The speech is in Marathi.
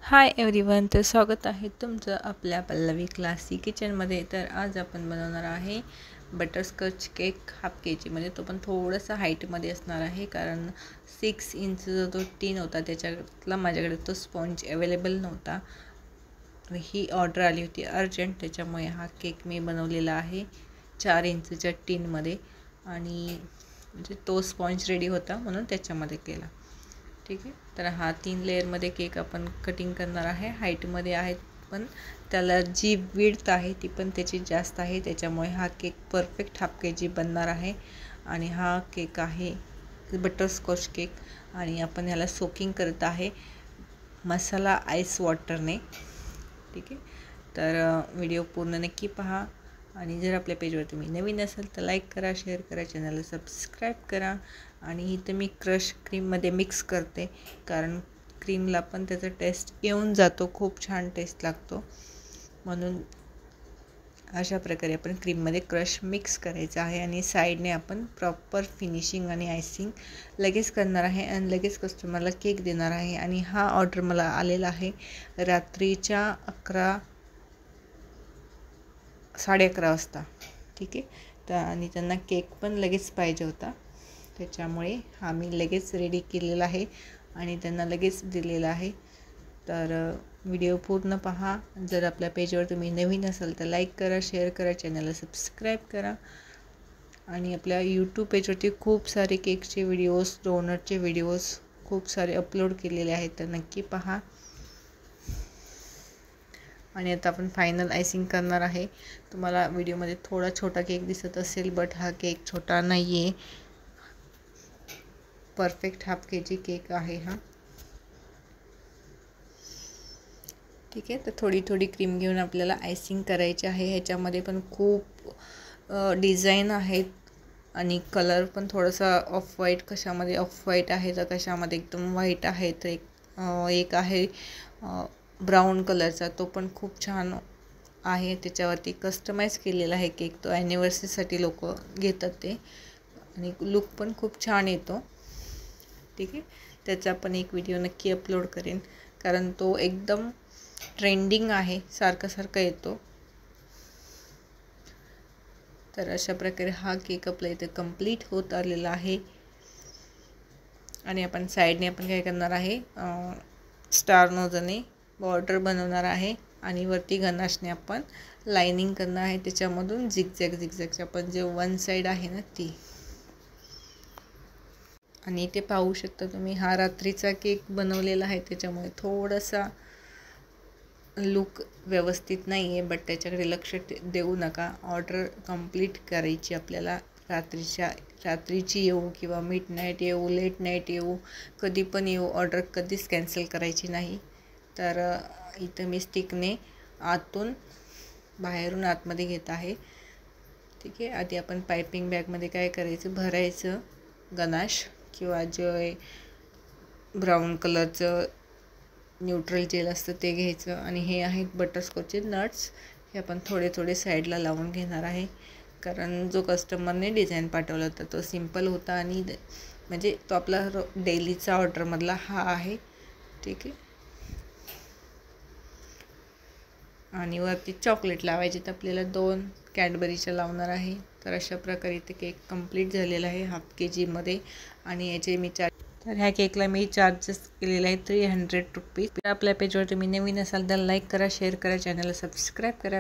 हाय एव्हरीवन, तर स्वागत आहे तुमचं आपल्या पल्लवी क्लासी किचनमध्ये। तर आज आपण बनवणार आहे बटरस्कॉच केक हाफ के जी, तो पण थोडासा हाईटमध्ये असणार आहे, कारण 6 इंचचा जो टीन होता त्याच्यातला माझ्याकडे तो स्पॉन्ज अवेलेबल नव्हता। ही ऑर्डर आली होती अर्जंट, त्याच्यामुळे हा केक मी बनवलेला आहे 4 इंचच्या टीनमध्ये, आणि म्हणजे तो स्पॉन्ज रेडी होता म्हणून त्याच्यामध्ये केला। ठीक आहे, तर हा 3 लेअरमध्ये केक आपण कटिंग करणार आहे। हाईटमध्ये आहेत, पण त्याला जी विड्थ आहे ती पण त्याची जास्त आहे, त्याच्यामुळे हा केक परफेक्ट हाफ के जी बनणार आहे। आणि हा केक आहे बटरस्कॉच केक, आणि आपण ह्याला सोकिंग करत आहे मसाला आईस वॉटरने। ठीक आहे, तर व्हिडिओ पूर्ण नक्की पहा, आणि जर आपल्या पेजवर तुम्ही नवीन असाल तर लाईक करा, शेअर करा, चॅनलला सबस्क्राईब करा। आणि इथं मी क्रश क्रीममध्ये मिक्स करते, कारण क्रीमला पण त्याचा टेस्ट येऊन जातो, खूप छान टेस्ट लागतो, म्हणून अशा प्रकारे आपण क्रीममध्ये क्रश मिक्स करायचा आहे। आणि साईडने आपण प्रॉपर फिनिशिंग आणि आयसिंग लगेच करणार आहे, आणि लगेच कस्टमरला केक देणार आहे। आणि हा ऑर्डर मला आलेला आहे रात्रीच्या 11:30 वाजता। ठीक आहे, तर आणि त्यांना केक पण लगेच पाहिजे होता, त्याच्यामुळे हा मी लगेच रेडी केलेला आहे आणि त्यांना लगेच दिलेला आहे। तर व्हिडिओ पूर्ण पहा। जर आपल्या पेजवर तुम्ही नवीन असाल तर लाईक करा, शेअर करा, चॅनलला सबस्क्राईब करा। आणि आपल्या यूट्यूब पेजवरती खूप सारे केकचे व्हिडिओज, डोनटचे व्हिडिओज खूप सारे अपलोड केलेले आहेत, तर नक्की पहा। आणि आता आपण फायनल आयसिंग करणार आहे। तुम्हाला व्हिडिओमध्ये थोडा छोटा केक दिसत असेल, बट हा केक छोटा नाही आहे, परफेक्ट हाफ के जी केक आहे हा। ठीक आहे, तर थोडी थोडी क्रीम घेऊन आपल्याला आयसिंग करायची आहे। ह्याच्यामध्ये पण खूप डिझाईन आहेत, आणि कलर पण थोडासा ऑफ व्हाईट, कशामध्ये ऑफ व्हाईट आहे तर कशामध्ये एकदम व्हाईट आहे। तर एक आहे ब्राऊन कलरचा, तो पण खूप छान आहे, त्याच्यावरती कस्टमाइज केलेला आहे केक, तो ॲनिव्हर्सरीसाठी लोक घेतात ते, आणि लुक पण खूप छान येतो। ठीक आहे, त्याचा पण एक व्हिडिओ नक्की अपलोड करेन, कारण तो एकदम ट्रेंडिंग आहे, सारखा येतो। तर अशा प्रकारे हा केक आपल्या इथे कंप्लीट होत आलेला आहे। आणि आपण साईडने आपण काय करणार आहे, स्टार नोजने बॉर्डर बनवणार आहे, आणि वरती गनाशने आपण लाइनिंग करणार आहे, त्याच्यामधून झिगझॅग आपण जे वन साईड आहे ना ती। आणि इथे पाहू शकता तुम्ही, हा रात्रीचा केक बनवलेला आहे, त्याच्यामुळे थोडासा लुक व्यवस्थित नाही आहे, बट त्याच्याकडे लक्ष देऊ नका। ऑर्डर कंप्लीट करायची आपल्याला, रात्रीची येऊ किंवा मिड नाईट येऊ, लेट नाईट येऊ, कधी पण येऊ, ऑर्डर कधीच कॅन्सल करायची नाही। तर इथं मी स्टिकने बाहेरून आतमध्ये घेत आहे। ठीक आहे, आधी आपण पायपिंग बॅगमध्ये काय करायचं, भरायचं गनाश किंवा जे ब्राऊन कलरचं न्यूट्रल जेल असतं ते घ्यायचं, आणि हे आहेत बटरस्कॉचचे नट्स, हे आपण थोडे साईडला लावून घेणार आहे, कारण जो कस्टमरने डिझाईन पाठवला होता तो सिंपल होता, आणि म्हणजे तो आपला डेलीचा ऑर्डरमधला हा आहे। ठीक आहे, आणि वरती चॉकलेट लावायचे, तर आपल्याला 2 कॅडबरीच्या लावणार आहे। तर अशा प्रकारे ते केक कंप्लीट झालेला आहे हाफ के जीमध्ये, आणि याचे मी तर ह्या केकला मी चार्जेस केलेले आहे 300 रुपीज। आपल्या पेजवर तुम्ही नवीन असाल तर लाईक करा, शेअर करा, चॅनलला सबस्क्राईब करा।